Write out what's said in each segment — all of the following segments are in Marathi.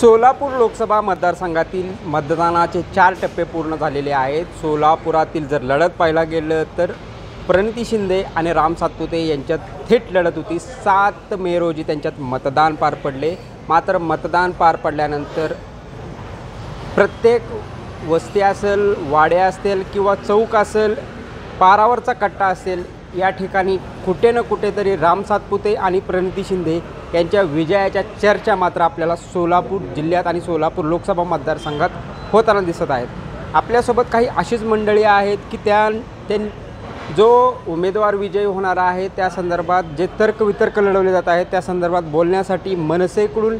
सोलापूर लोकसभा मतदारसंघातील मतदानाचे 4 टप्पे पूर्ण झालेले आहेत। सोलापुरातील जर लढत पाहायला गेलं तर प्रणिती शिंदे आणि राम सातपुते यांच्यात थेट लढत होती। 7 मे रोजी त्यांच्यात मतदान पार पडले। मात्र मतदान पार पडल्यानंतर प्रत्येक वस्ती असेल, वाड्या असतील किंवा चौक असेल, पारावरचा कट्टा असेल, या ठिकाणी कुठे ना कुठेतरी राम सातपुते आणि प्रणिती शिंदे यांच्या विजयाच्या चर्चा मात्र आपल्याला सोलापूर जिल्ह्यात आणि सोलापूर लोकसभा मतदारसंघात होताना दिसत आहेत। आपल्यासोबत काही अशीच मंडळी आहेत की त्या जो उमेदवार विजयी होणार आहे त्या संदर्भात जे तर्कवितर्क लढवले जात आहेत त्या संदर्भात बोलण्यासाठी मनसेकडून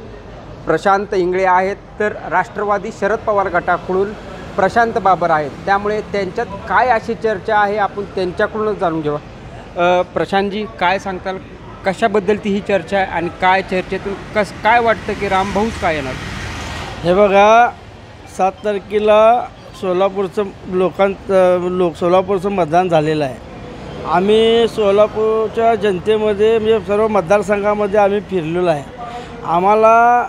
प्रशांत इंगळे आहेत, तर राष्ट्रवादी शरद पवार गटाकडून प्रशांत बाबर आहेत। त्यामुळे त्यांच्यात काय अशी चर्चा आहे आपण त्यांच्याकडूनच जाणून घेऊ। प्रशांतजी, काय सांगताल, कशाबद्दल ती ही चर्चा आहे आणि काय चर्चेतून काय वाटतं की रामभाऊच काय येणार? हे बघा, 7 तारखेला सोलापूरचं मतदान झालेलं आहे। आम्ही सोलापूरच्या जनतेमध्ये म्हणजे सर्व मतदारसंघामध्ये आम्ही फिरलेलो आहे। आम्हाला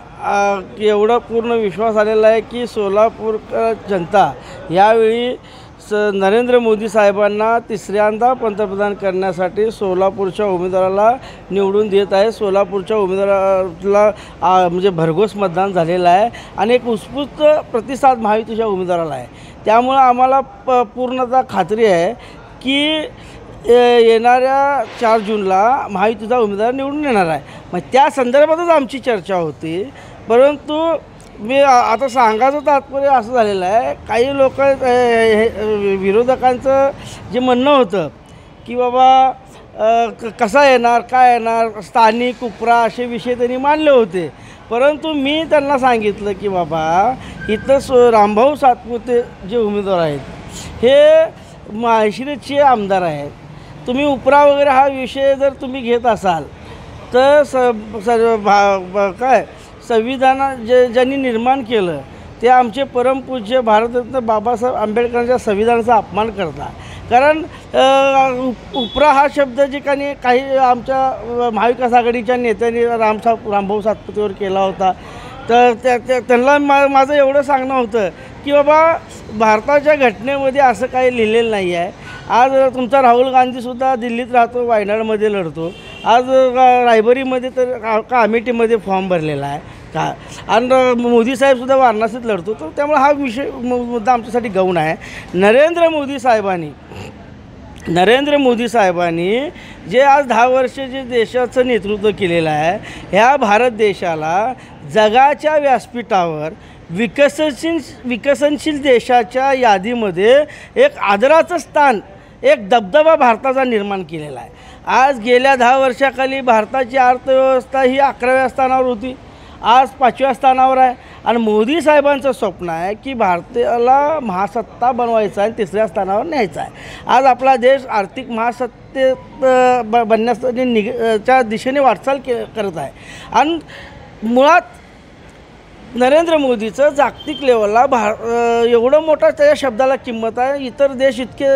एवढा पूर्ण विश्वास आलेला आहे की सोलापूर जनता यावेळी नरेंद्र मोदी साहेबांना तिसऱ्यांदा पंतप्रधान करण्यासाठी सोलापूरच्या उमेदवाराला निवडून देत आहे। सोलापूरच्या उमेदवाराला म्हणजे भरघोस मतदान झालेलं आहे आणि एक उत्स्फूर्त प्रतिसाद महायुतीच्या उमेदवाराला आहे। त्यामुळं आम्हाला पूर्णतः खात्री आहे की येणाऱ्या 4 जूनला महायुतीचा उमेदवार निवडून येणार आहे। मग त्या संदर्भातच आमची चर्चा होती। परंतु मी आता सांगायचं तात्पर्य असं झालेलं आहे, काही लोक विरोधकांचं जे म्हणणं होतं की बाबा कसा येणार, काय येणार, स्थानिक उपरा असे विषय त्यांनी मांडले होते। परंतु मी त्यांना सांगितलं की बाबा इथं रामभाऊ सातपुते जे उमेदवार आहेत हे माळशिरसचे आमदार आहेत। तुम्ही उपरा वगैरे हा विषय जर तुम्ही घेत असाल तर संविधान ज्यांनी निर्माण केलं ते आमचे परमपूज्य भारतरत्न बाबासाहेब आंबेडकरांच्या संविधानाचा अपमान करता। कारण उपरा हा शब्द जे काही आमच्या महाविकास आघाडीच्या नेत्यांनी रामभाऊ सातपुतेवर केला होता, तर त्यांना माझं एवढं सांगणं होतं की बाबा भारताच्या घटनेमध्ये असं काही लिहिलेलं नाही आहे। आज तुमचा राहुल गांधीसुद्धा दिल्लीत राहतो, वायनाडमध्ये लढतो, आज रायबरीमध्ये तर का अमेठीमध्ये फॉर्म भरलेला आहे का, आणि मोदी साहेबसुद्धा वाराणसीत लढतो। तर त्यामुळे हा मुद्दा आमच्यासाठी गौण आहे। नरेंद्र मोदी साहेबांनी जे आज 10 वर्ष जे देशाचं नेतृत्व केलेलं आहे, ह्या भारत देशाला जगाच्या व्यासपीठावर विकसनशील देशाच्या यादीमध्ये एक आदराचं स्थान, एक दबदबा भारताचा निर्माण केलेला आहे। आज गेल्या 10 वर्षाखाली भारताची अर्थव्यवस्था ही 11व्या स्थानावर होती, आज 5व्या स्थानावर आहे। आणि मोदी साहेबांचं स्वप्न आहे की भारताला महासत्ता बनवायचं आहे, 3ऱ्या स्थानावर न्यायचं आहे। आज आपला देश आर्थिक महासत्तेत बनण्यासाठी च्या दिशेने वाटचाल करत आहे। आणि मुळात नरेंद्र मोदीचं जागतिक लेवलला एवढं मोठा त्याच्या शब्दाला किंमत आहे। इतर देश इतके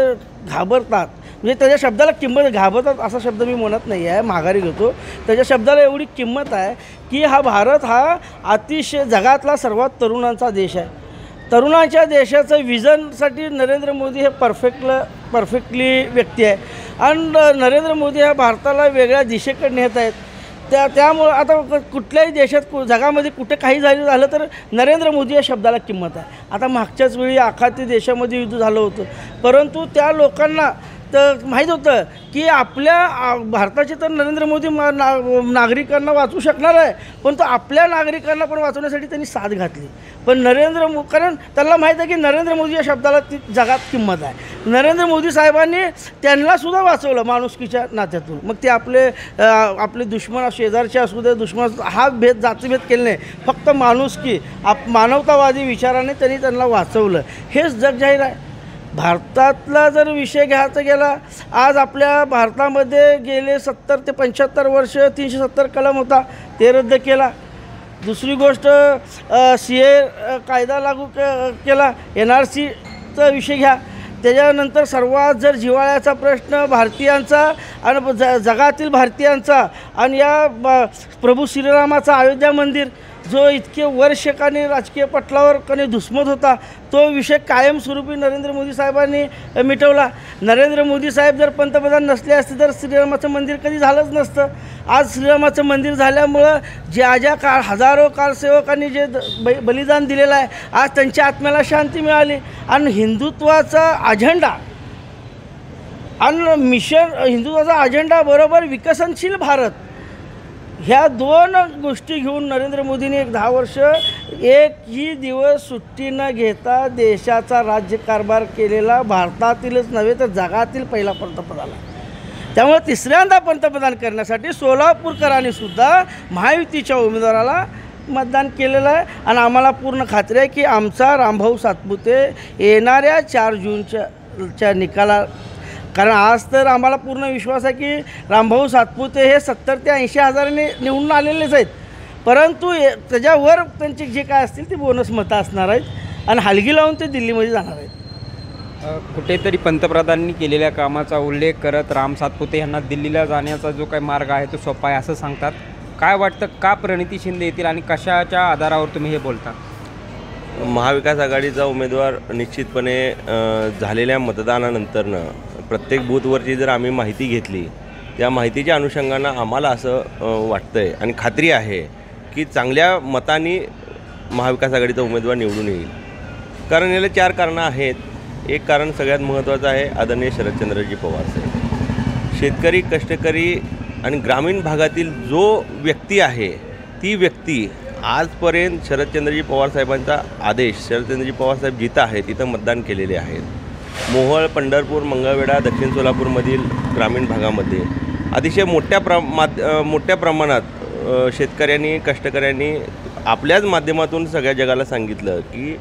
घाबरतात, म्हणजे त्याच्या शब्दाला किंमत, घाबरतात असा शब्द मी म्हणत नाही आहे, माघारी घेतो। त्याच्या शब्दाला एवढी किंमत आहे की भारत हा अतिशय जगातला सर्वात तरुणांचा देश आहे। तरुणांच्या देशाचं विजनसाठी नरेंद्र मोदी हे परफेक्टली व्यक्ती आहे। आणि नरेंद्र मोदी ह्या भारताला वेगळ्या दिशेकडे नेत आहेत। त्यामुळं आता कुठल्याही देशात जगामध्ये कुठे काही झालं तर नरेंद्र मोदी या शब्दाला किंमत आहे। आता मागच्याच वेळी आखाती देशामध्ये युद्ध झालं होतं, परंतु त्या लोकांना तर माहीत होतं की आपल्या भारताचे तर नरेंद्र मोदी नागरिकांना वाचवू शकणार आहे, पण तो आपल्या नागरिकांना पण वाचवण्यासाठी त्यांनी साथ घातली। पण कारण त्यांना माहीत आहे की नरेंद्र मोदी या शब्दाला जगात किंमत आहे। नरेंद्र मोदी साहेबांनी त्यांनासुद्धा वाचवलं माणुसकीच्या नात्यातून। मग ते आपले दुश्मन शेजारचे असू दे, दुश्मन हा जातीभेद केले नाही, फक्त माणुसकी मानवतावादी विचाराने त्यांना वाचवलं। हेच जग जाहीर आहे। भारतातला जर विषय घ्यायचा गेला, आज आपल्या भारतामध्ये गेले 70 ते 75 वर्ष 370 कलम होता, ते रद्द केला। दुसरी गोष्ट CA कायदा लागू केला, NRCचा विषय घ्या। त्याच्यानंतर सर्वात जर जिव्हाळ्याचा प्रश्न भारतीयांचा आणि जगातील भारतीयांचा आणि या प्रभू श्रीरामाचा अयोध्या मंदिर जो इतके वर्ष कानी राजकीय पटलावर कधी धुसमत होता, तो विषय कायमस्वरूपी नरेंद्र मोदी साहेबांनी मिटवला. नरेंद्र मोदी साहेब जर पंतप्रधान नसले असते तर श्रीरामाचं मंदिर कधी झालंच नसतं. आज श्रीरामाचं मंदिर झाल्यामुळं ज्या हजारो कारसेवकांनी जे बलिदान दिलेलं आहे, आज त्यांच्या आत्म्याला शांती मिळाली. आणि हिंदुत्वाचा अजेंडा आणि मिशन, हिंदुत्वाचा अजेंडा बरोबर विकसनशील भारत, ह्या दोन गोष्टी घेऊन नरेंद्र मोदींनी 10 वर्ष एकही दिवस सुट्टी न घेता देशाचा राज्यकारभार केलेला भारतातीलच नव्हे तर जगातील पहिला पंतप्रधान आहे. त्यामुळे तिसऱ्यांदा पंतप्रधान करण्यासाठी सोलापूरकरांनी सुद्धा महायुतीच्या उमेदवाराला मतदान केलेलं आहे. आणि आम्हाला पूर्ण खात्री आहे की आमचा रामभाऊ सातपुते येणाऱ्या 4 जूनच्या निकाला, कारण आज तर आम्हाला पूर्ण विश्वास आहे की रामभाऊ सातपुते हे 70 ते 80 हजारांनी निवडून आलेलेच आहेत, परंतु त्याच्यावर त्यांचे जे काय असतील ते बोनस मतं असणार आहेत आणि हलगी लावून ते दिल्लीमध्ये जाणार आहेत. कुठेतरी पंतप्रधानांनी केलेल्या कामाचा उल्लेख करत राम सातपुते यांना दिल्लीला जाण्याचा जो काही मार्ग आहे तो सोपा आहे असं सांगतात. काय वाटतं, का प्रणिती शिंदे येतील आणि कशाच्या आधारावर तुम्ही हे बोलता? महाविकास आघाडीचा उमेदवार निश्चितपणे झालेल्या मतदानानंतरनं प्रत्येक बूथवरची जर आम्ही माहिती घेतली, त्या माहितीच्या अनुषंगानं आम्हाला असं वाटतं आहे आणि खात्री आहे की चांगल्या मतांनी महाविकास आघाडीचा उमेदवार निवडून येईल. कारण याला 4 कारणं आहेत. एक कारण सगळ्यात महत्त्वाचं आहे, आदरणीय शरदचंद्रजी पवार साहेब. शेतकरी, कष्टकरी आणि ग्रामीण भागातील जो व्यक्ती आहे, ती व्यक्ती आजपर्यंत शरदचंद्रजी पवार साहेबांचा आदेश, शरदचंद्रजी पवार साहेब जिथं आहेत तिथं मतदान केलेले आहेत. मोहोळ, पंढरपूर, मंगळवेढा, दक्षिण सोलापूरमधील ग्रामीण भागामध्ये अतिशय मोठ्या प्रमाणात शेतकऱ्यांनी, कष्टकऱ्यांनी आपल्याच माध्यमातून सगळ्या जगाला सांगितलं की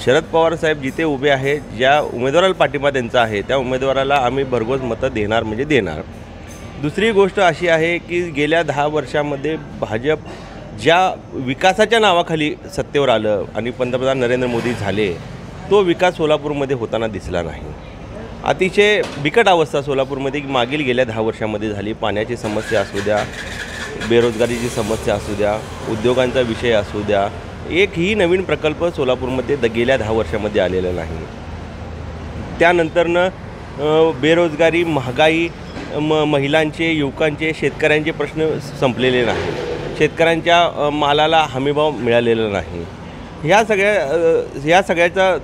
शरद पवार साहेब जिथे उभे आहेत, ज्या उमेदवाराला पाठिंबा त्यांचा आहे त्या उमेदवाराला आम्ही भरघोस मतं देणार म्हणजे देणार. दुसरी गोष्ट अशी आहे की गेल्या 10 वर्षामध्ये भाजप ज्या विकासाच्या नावाखाली सत्तेवर आलं आणि पंतप्रधान नरेंद्र मोदी झाले, तो विकास सोलापूरमध्ये होताना दिसला नाही. अतिशय बिकट अवस्था सोलापूरमध्ये मागील गेल्या 10 वर्षामध्ये झाली. पाण्याची समस्या असू द्या, बेरोजगारीची समस्या असू द्या, उद्योगांचा विषय असू द्या, एकही नवीन प्रकल्प सोलापूरमध्ये गेल्या 10 वर्षामध्ये आलेला नाही. त्यानंतरनं बेरोजगारी, महागाई, महिलांचे, युवकांचे, शेतकऱ्यांचे प्रश्न संपलेले नाही. शेतकऱ्यांच्या मालाला हमीभाव मिळालेला नाही. ह्या सगळ्याचा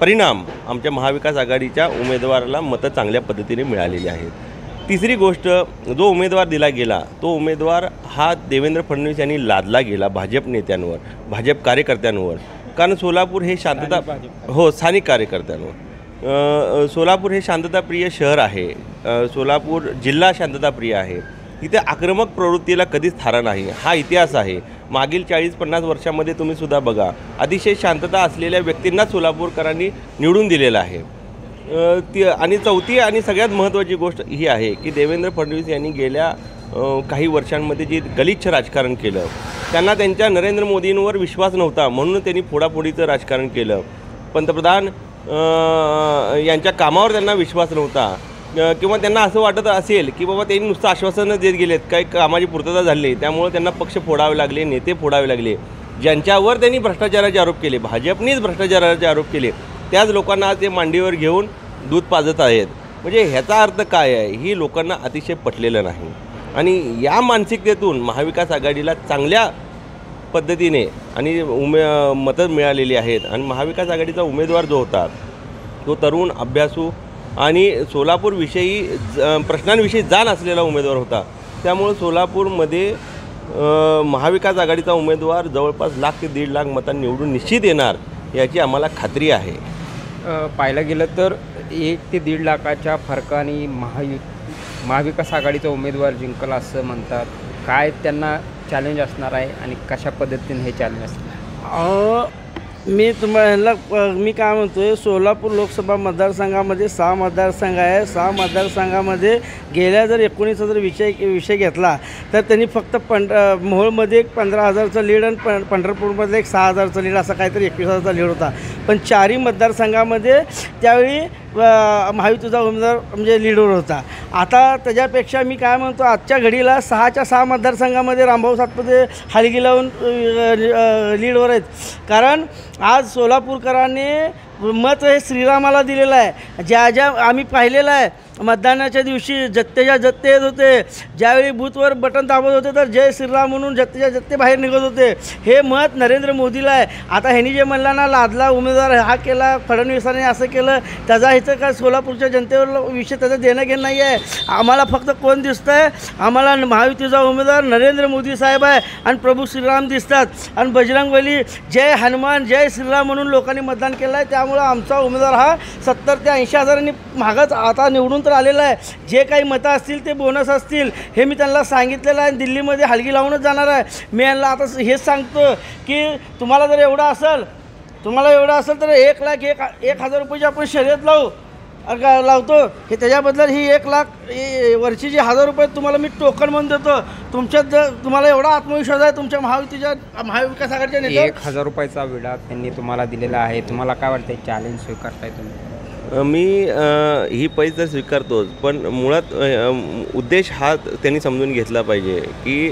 परिणाम आमच्या महाविकास आघाडीच्या उमेदवाराला मतं चांगल्या पद्धतीने मिळालेली आहेत. तिसरी गोष्ट, जो उमेदवार दिला गेला तो उमेदवार हा देवेंद्र फडणवीस यांनी लादला गेला भाजप नेत्यांवर, भाजप कार्यकर्त्यांवर. कारण सोलापूर हे स्थानिक कार्यकर्त्यांवर. सोलापूर हे शांतताप्रिय शहर आहे. सोलापूर जिल्हा शांतताप्रिय आहे. इथे आक्रमक प्रवृत्तीला कधीच थारा नाही. हा इतिहास आहे. मागील 40-50 वर्षामध्ये तुम्ही सुद्धा बघा, अतिशय शांतता असलेल्या व्यक्तींना सोलापूरकरांनी निवडून दिलेलं आहे. आणि चौथी आणि सगळ्यात महत्त्वाची गोष्ट ही आहे की देवेंद्र फडणवीस यांनी गेल्या काही वर्षांमध्ये जे गलिच्छ राजकारण केलं, त्यांना त्यांच्या नरेंद्र मोदींवर विश्वास नव्हता म्हणून त्यांनी फोडाफोडीचं राजकारण केलं. पंतप्रधान यांच्या कामावर त्यांना विश्वास नव्हता, किंवा त्यांना असं वाटत असेल की बाबा त्यांनी नुसतं आश्वासनं देत गेलेत, काही कामाची पूर्तता झाली, त्यामुळे त्यांना पक्ष फोडावे लागले, नेते फोडावे लागले. ज्यांच्यावर त्यांनी भ्रष्टाचाराचे आरोप केले, भाजपनीच भ्रष्टाचाराचे आरोप केले, त्याच लोकांना ते मांडीवर घेऊन दूध पाजत आहेत. म्हणजे ह्याचा अर्थ काय आहे, ही लोकांना अतिशय पटलेलं नाही. आणि या मानसिकतेतून महाविकास आघाडीला चांगल्या पद्धतीने आणि मतं मिळालेली आहेत. आणि महाविकास आघाडीचा उमेदवार जो होता तो तरुण, अभ्यासू आणि सोलापूरविषयी प्रश्नांविषयी जाण असलेला उमेदवार होता. त्यामुळे सोलापूरमध्ये महाविकास आघाडीचा उमेदवार जवळपास 1 लाख ते 1.5 लाख मतांनी निवडून निश्चित येणार याची आम्हाला खात्री आहे. पाहायला गेलं तर 1 ते 1.5 लाखाच्या फरकाने महाविकास आघाडीचा उमेदवार जिंकला असं म्हणतात. काय त्यांना चॅलेंज असणार आहे आणि कशा पद्धतीने हे चॅलेंज असणार? मी काय म्हणतो आहे, सोलापूर लोकसभा मतदारसंघामध्ये 6 मतदारसंघ आहे. 6 मतदारसंघामध्ये गेल्या जर 19 जर विषय घेतला तर त्यांनी फक्त मोहोळमध्ये एक 15,000चा लीड आणि पंढरपूरमध्ये एक 6,000चा लीड, असा काहीतरी 21,000चा लीड होता. पण 4ही मतदारसंघामध्ये त्यावेळी महायुतीचा उमेदवार म्हणजे लीडवर होता. आता त्याच्यापेक्षा मी काय म्हणतो, आजच्या घडीला 6च्या 6 मतदारसंघामध्ये रामभाऊ सातपुते हलगी लावून लीडवर आहेत. कारण आज सोलापूरकरांनी मत हे श्रीरामाला दिलेलं आहे. ज्या आम्ही पाहिलेलं आहे, मतदानाच्या दिवशी जत्तेच्या जत्ते येत होते, ज्यावेळी बूथवर बटन दाबत होते तर जय श्रीराम म्हणून जत्तेच्या जत्ते बाहेर निघत होते. हे मत नरेंद्र मोदीला आहे. आता ह्यांनी जे म्हणला ना, लादला उमेदवार हा केला, फडणवीसांनी असं केलं, त्याचा इथं काय सोलापूरच्या जनतेवर विषय त्याचं देणं घेणं नाही आहे. आम्हाला फक्त कोण दिसतं आहे, आम्हाला महायुतीचा उमेदवार नरेंद्र मोदी साहेब आहे आणि प्रभू श्रीराम दिसतात. आणि बजरंगबली जय हनुमान जय श्रीराम म्हणून लोकांनी मतदान केलं आहे. त्यामुळं आमचा उमेदवार हा 70 ते 80 हजारांनी मागच आता निवडून तर आलेला आहे. जे काही मतं असतील ते बोनस असतील हे मी त्यांना सांगितलेलं आहे. दिल्लीमध्ये हलगी लावूनच जाणार आहे. मी यांना आता हेच सांगतो की तुम्हाला जर एवढं असेल तर 1,01,000 रुपयाची आपण शर्यत लावतो. हे त्याच्याबद्दल ही 1,00,000 वर्षीची 1,000 रुपये तुम्हाला मी टोकन म्हणून देतो. तुमच्यात जर तुम्हाला एवढा आत्मविश्वास आहे तुमच्या महाविकास आघाडीच्या नेत्यावर, 1,000 रुपयाचा विडा त्यांनी तुम्हाला दिलेला आहे. तुम्हाला काय वाटतं, चॅलेंज स्वीकारताय तुम्ही? मी ही पैसे तर स्वीकारतोच, पण मुळात उद्देश हा त्यांनी समजून घेतला पाहिजे की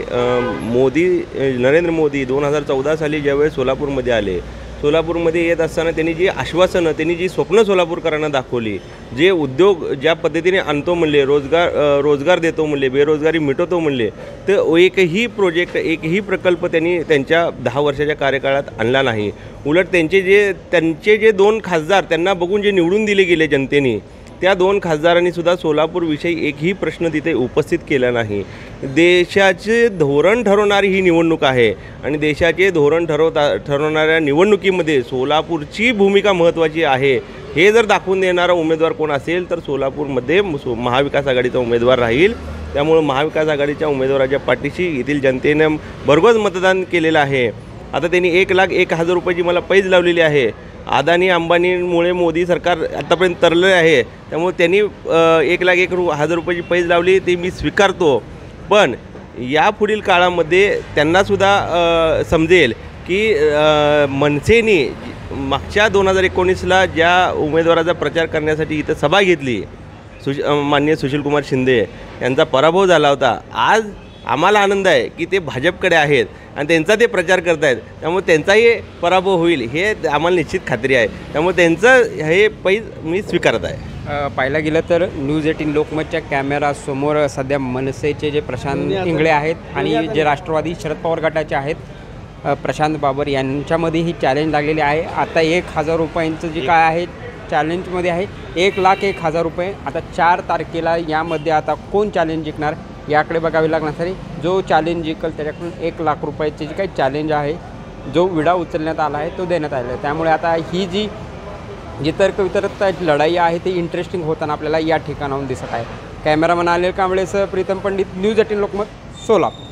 नरेंद्र मोदी 2014 साली ज्यावेळेस सोलापूरमध्ये आले, सोलापूरमध्ये येत असताना त्यांनी जी आश्वासनं, त्यांनी जी स्वप्न सोलापूरकरांना दाखवली, जे उद्योग ज्या पद्धतीने आणतो म्हणले, रोजगार देतो म्हणले, बेरोजगारी मिटवतो म्हणले, तर एकही प्रोजेक्ट, एकही प्रकल्प त्यांनी त्यांच्या 10 वर्षाच्या कार्यकाळात आणला नाही. उलट त्यांचे जे 2 खासदार त्यांना बघून जे निवडून दिले गेले जनतेने, त्या 2 खासदारांनी सुद्धा सोलापूरविषयी एकही प्रश्न तिथे उपस्थित केला नाही. देशाचे धोरण ठरवणारी ही निवडणूक आहे आणि देशाचे धोरण ठरवणाऱ्या निवडणुकीमध्ये सोलापूरची भूमिका महत्त्वाची आहे. हे जर दाखवून देणारा उमेदवार कोण असेल तर सोलापूरमध्ये महाविकास आघाडीचा उमेदवार राहील. त्यामुळं महाविकास आघाडीच्या उमेदवाराच्या पाठीशी येथील जनतेनं भरघोस मतदान केलेलं आहे. आता त्यांनी 1,01,000 रुपयाची मला पैज लावलेली आहे. अदानी अंबानीमुळे मोदी सरकार आत्तापर्यंत तरले आहे, त्यामुळे त्यांनी 1,01,000 रुपयाची पैज लावली, ते मी स्वीकारतो. पण यापुढील काळामध्ये त्यांनासुद्धा समजेल की मनसेने मागच्या 2019ला ज्या उमेदवाराचा प्रचार करण्यासाठी इथं सभा घेतली, माननीय सुशीलकुमार शिंदे यांचा पराभव झाला होता. आज आम्हाला आनंद आहे की ते भाजपकडे आहेत आणि त्यांचा ते प्रचार करत आहेत, त्यामुळे त्यांचाही पराभव होईल हे आम्हाला निश्चित खात्री आहे. त्यामुळे त्यांचं हे पैज मी स्वीकारत आहे. पाहायला गेलं तर न्यूज 18 लोकमतच्या कॅमेरासमोर सध्या मनसेचे जे प्रशांत इंगळे आहेत आणि जे राष्ट्रवादी शरद पवार गटाचे आहेत प्रशांत बाबर यांच्यामध्ये ही चॅलेंज लागलेली आहे. आता 1,000 रुपयांचं जे काय आहे चॅलेंजमध्ये आहे 1,01,000 रुपये. आता 4 तारखेला यामध्ये आता कोण चॅलेंज जिंकणार याकडे बघावे लागणार तरी जो चॅलेंज जिंकल त्याच्याकडून 1,00,000 रुपयाची जी काही चॅलेंज आहे, जो विडा उचलण्यात आला आहे तो देण्यात आला आहे. त्यामुळे आता ही जी तर्कवितर्क लढाई आहे ती इंटरेस्टिंग होताना आपल्याला या ठिकाणाहून दिसत आहे. कॅमेरामन अनिल कांबळेसह प्रीतम पंडित, न्यूज 18 लोकमत, सोलापूर.